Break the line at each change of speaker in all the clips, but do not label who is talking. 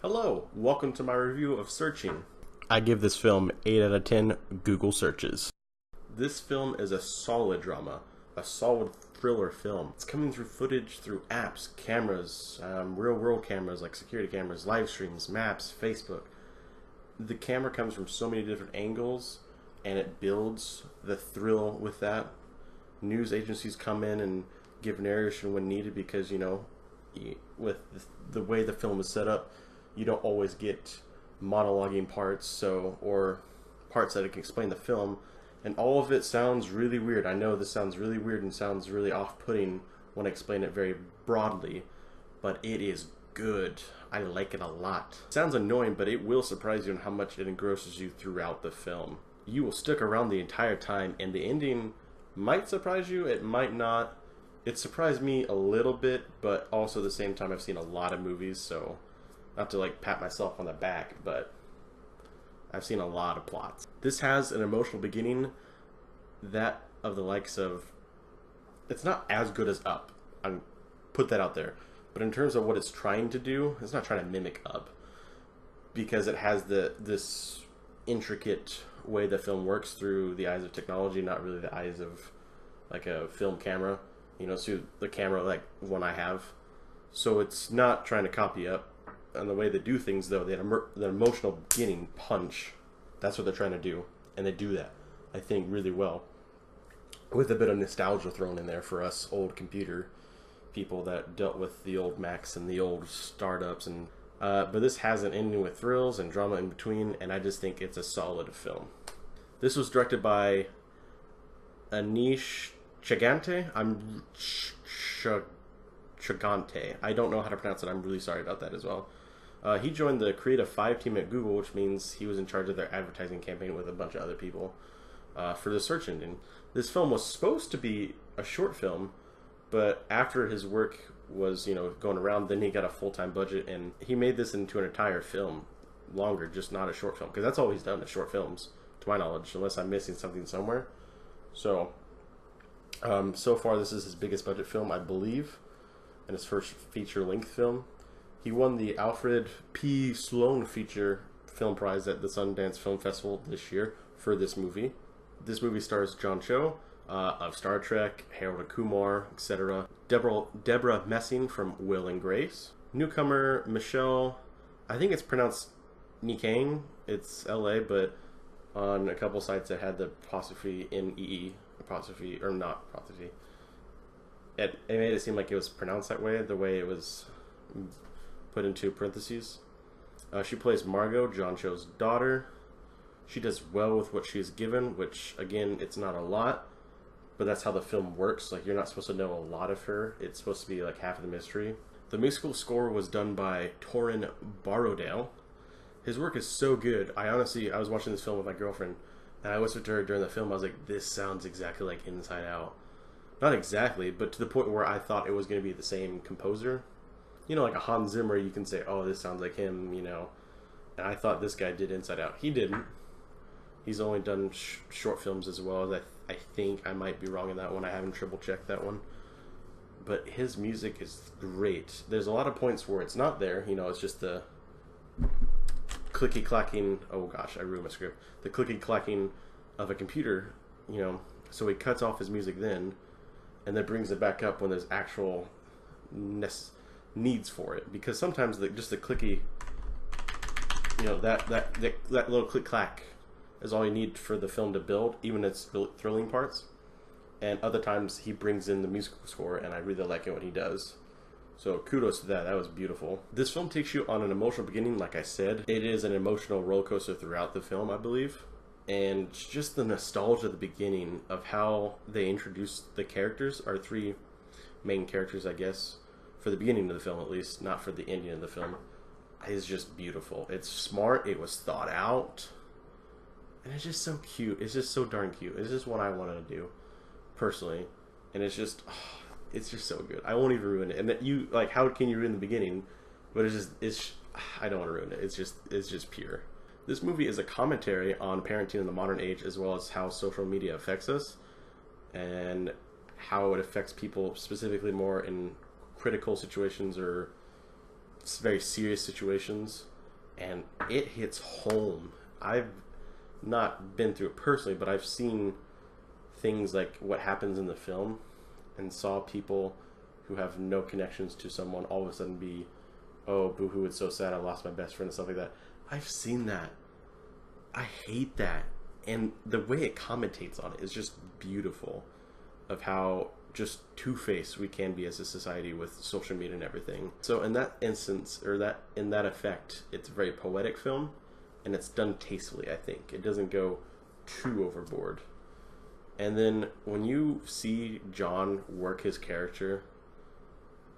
Hello, welcome to my review of Searching. I give this film 8 out of 10 Google searches. This film is a solid drama, a solid thriller film. It's coming through footage through apps, cameras, real world cameras like security cameras, live streams, maps, Facebook. The camera comes from so many different angles and it builds the thrill with that. News agencies come in and give narration when needed because, with the way the film is set up, you don't always get monologuing parts, or parts that can explain the film, and all of it sounds really weird. I know this sounds really weird and sounds really off-putting when I explain it very broadly, but it is good. I like it a lot. It sounds annoying, but it will surprise you on how much it engrosses you throughout the film. You will stick around the entire time, and the ending might surprise you, it might not. It surprised me a little bit, but also at the same time I've seen a lot of movies, so not to pat myself on the back, but I've seen a lot of plots. This has an emotional beginning that of the likes of, it's not as good as Up. I'm put that out there. But in terms of what it's trying to do, it's not trying to mimic Up, because it has this intricate way the film works through the eyes of technology, not really the eyes of like a film camera, through the camera like one I have. So it's not trying to copy Up. And the way they do things, though, the emotional beginning punch, that's what they're trying to do. And they do that, I think, really well. With a bit of nostalgia thrown in there for us old computer people that dealt with the old Macs and the old startups. But this has an ending with thrills and drama in between, and I just think it's a solid film. This was directed by Anish Chagante. Chagante. I don't know how to pronounce it. I'm really sorry about that as well. He joined the Creative 5 team at Google, which means he was in charge of their advertising campaign with a bunch of other people for the search engine. This film was supposed to be a short film, but after his work was, going around, then he got a full-time budget, and he made this into an entire film, longer, just not a short film, because that's all he's done is short films, to my knowledge, unless I'm missing something somewhere. So, so far this is his biggest budget film, I believe, and his first feature-length film. He won the Alfred P. Sloan Feature Film Prize at the Sundance Film Festival this year for this movie. This movie stars John Cho of Star Trek, Harold Kumar, etc. Deborah Messing from Will and Grace. Newcomer Michelle, I think it's pronounced Nikang. It's LA, but on a couple sites it had the apostrophe N-E-E, apostrophe, or not apostrophe. It made it seem like it was pronounced that way, the way it was put into parentheses. She plays Margot, John Cho's daughter. She does well with what she's given, which, again, it's not a lot, but that's how the film works. Like, you're not supposed to know a lot of her. It's supposed to be, like, half of the mystery. The musical score was done by Torin Borrowdale. His work is so good. I was watching this film with my girlfriend, and I whispered to her during the film, I was like, this sounds exactly like Inside Out. Not exactly, but to the point where I thought it was going to be the same composer. Like a Hans Zimmer, you can say, oh, this sounds like him, And I thought this guy did Inside Out. He didn't. He's only done short films as well. I think I might be wrong in that one. I haven't triple-checked that one. But his music is great. There's a lot of points where it's not there. It's just the clicky-clacking. Oh, gosh, I ruined my script. The clicky-clacking of a computer, So he cuts off his music then, and then brings it back up when there's actual needs for it, because sometimes just the clicky, that little click clack is all you need for the film to build, even its thrilling parts. And other times he brings in the musical score, and I really like it when he does. So kudos to that. That was beautiful. This film takes you on an emotional beginning, like I said. It is an emotional roller coaster throughout the film, I believe. And just the nostalgia at the beginning of how they introduced the characters, our three main characters, I guess, for the beginning of the film at least, not for the ending of the film, is just beautiful. It's smart, it was thought out, and it's just so cute. It's just so darn cute. It's just what I wanted to do, personally. And it's just so good. I won't even ruin it. And that how can you ruin the beginning? But I don't want to ruin it. It's just pure. This movie is a commentary on parenting in the modern age, as well as how social media affects us, and how it affects people specifically more in critical situations or very serious situations, and it hits home. I've not been through it personally, but I've seen things like what happens in the film and saw people who have no connections to someone all of a sudden be, oh, boo-hoo, it's so sad, I lost my best friend and stuff like that. I've seen that. I hate that. And the way it commentates on it is just beautiful, of how just two-faced we can be as a society with social media and everything. So in that instance, or that in that effect, it's a very poetic film, and it's done tastefully, I think. It doesn't go too overboard. And then when you see John work his character,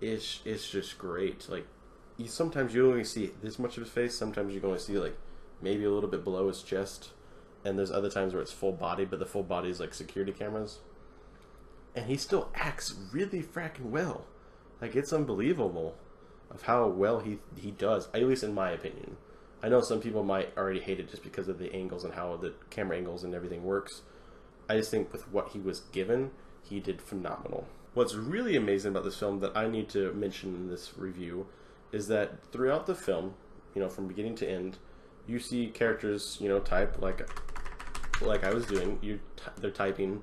it's just great. Like, sometimes you only see this much of his face, sometimes you can only see like maybe a little bit below his chest, and there's other times where it's full body, but the full body is like security cameras. And he still acts really fracking well. Like, it's unbelievable of how well he does, at least in my opinion. I know some people might already hate it just because of the angles and how the camera angles and everything works. I just think with what he was given, he did phenomenal. What's really amazing about this film that I need to mention in this review is that throughout the film, from beginning to end, you see characters, type like I was doing. They're typing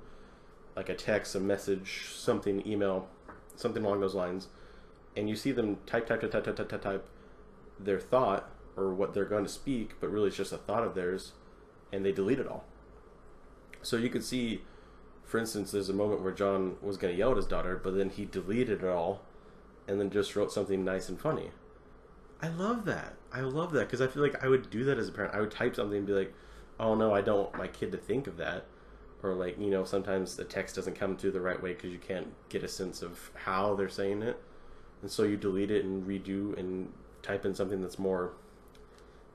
like a text, a message, something, email, something along those lines, and you see them type their thought or what they're going to speak, but really it's just a thought of theirs, and they delete it all. So you could see, for instance, there's a moment where John was going to yell at his daughter, but then he deleted it all and then just wrote something nice and funny. I love that. I love that because I feel like I would do that as a parent. I would type something and be like, oh no, I don't want my kid to think of that. Or like, sometimes the text doesn't come through the right way because you can't get a sense of how they're saying it. And so you delete it and redo and type in something that's more,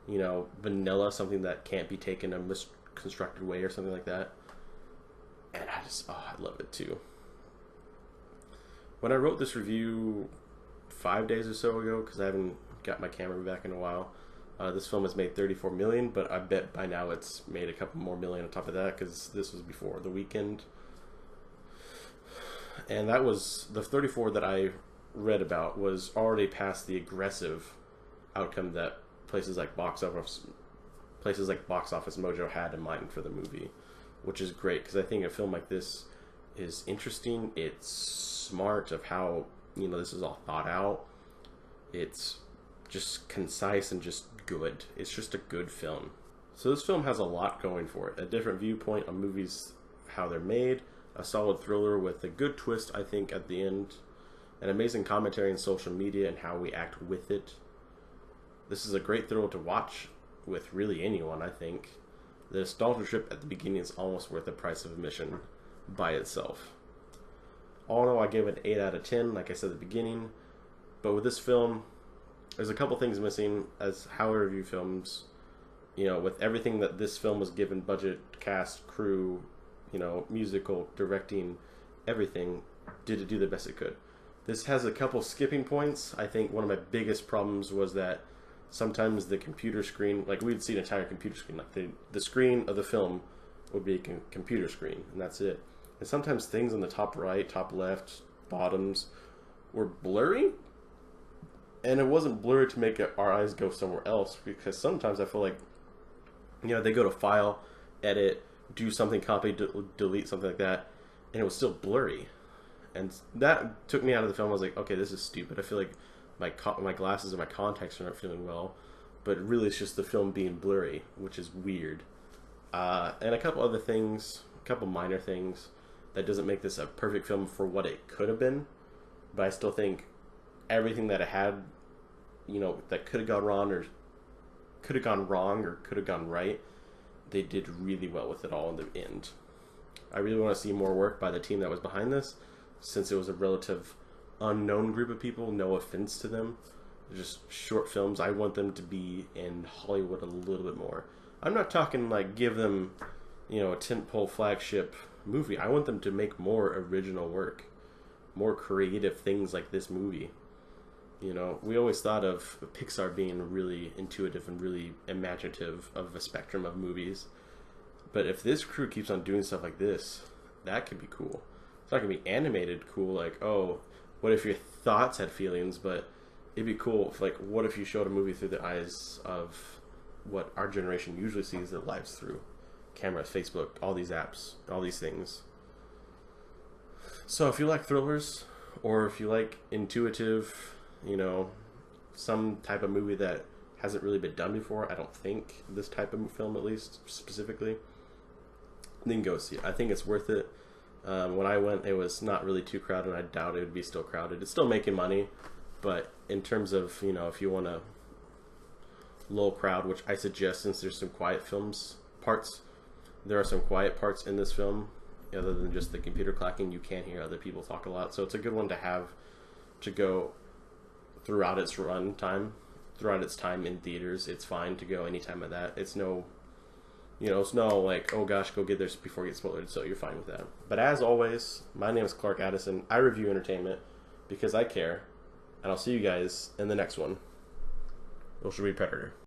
vanilla, something that can't be taken a misconstructed way or something like that. And I love it too. When I wrote this review 5 days or so ago, because I haven't got my camera back in a while, this film has made $34 million, but I bet by now it's made a couple more million on top of that, because this was before the weekend. And that was, the 34 that I read about was already past the aggressive outcome that places like Box Office Mojo had in mind for the movie, which is great, because I think a film like this is interesting. It's smart of how, this is all thought out. It's just concise and just good. It's just a good film. So this film has a lot going for it. A different viewpoint on movies, how they're made, a solid thriller with a good twist, I think, at the end, an amazing commentary on social media and how we act with it. This is a great thriller to watch with really anyone, I think. The nostalgia trip at the beginning is almost worth the price of admission by itself. All in all, I gave it an 8 out of 10, like I said at the beginning. But with this film, there's a couple things missing as how I review films. With everything that this film was given, budget, cast, crew, musical, directing, everything, did it do the best it could. This has a couple skipping points. I think one of my biggest problems was that sometimes the computer screen, like we'd see an entire computer screen, like the screen of the film would be a computer screen, and that's it. And sometimes things on the top right, top left, bottoms were blurry, and it wasn't blurry to make our eyes go somewhere else, because sometimes I feel like, they go to file, edit, do something, copy, delete, something like that, and it was still blurry. And that took me out of the film. I was like, okay, this is stupid. I feel like my glasses and my contacts are not feeling well, but really it's just the film being blurry, which is weird. And a couple other things, a couple minor things, that doesn't make this a perfect film for what it could have been, but I still think everything that it had, that could have gone wrong or could have gone right, they did really well with it all in the end. I really want to see more work by the team that was behind this, since it was a relative unknown group of people. No offense to them, they're just short films. I want them to be in Hollywood a little bit more. I'm not talking like give them, a tentpole flagship movie. I want them to make more original work, more creative things like this movie. We always thought of Pixar being really intuitive and really imaginative of a spectrum of movies, but if this crew keeps on doing stuff like this, that could be cool. It's not gonna be animated cool, like, oh, what if your thoughts had feelings, but it'd be cool if, like, what if you showed a movie through the eyes of what our generation usually sees their lives through? Cameras, Facebook, all these apps, all these things. So if you like thrillers, or if you like intuitive, you know, some type of movie that hasn't really been done before, I don't think, this type of film at least, specifically, then go see it. I think it's worth it. When I went, it was not really too crowded, and I doubt it would be still crowded. It's still making money, but in terms of, you know, if you want a low crowd, which I suggest, since there's some quiet parts, there are some quiet parts in this film, other than just the computer clacking. You can hear other people talk a lot, so it's a good one to have to go throughout its run time, throughout its time in theaters. It's fine to go any time of that. It's no, you know, it's no like, oh gosh, go get this before it gets spoiled, so you're fine with that. But as always, my name is Clark Addison. I review entertainment because I care, and I'll see you guys in the next one. Social Read Predator.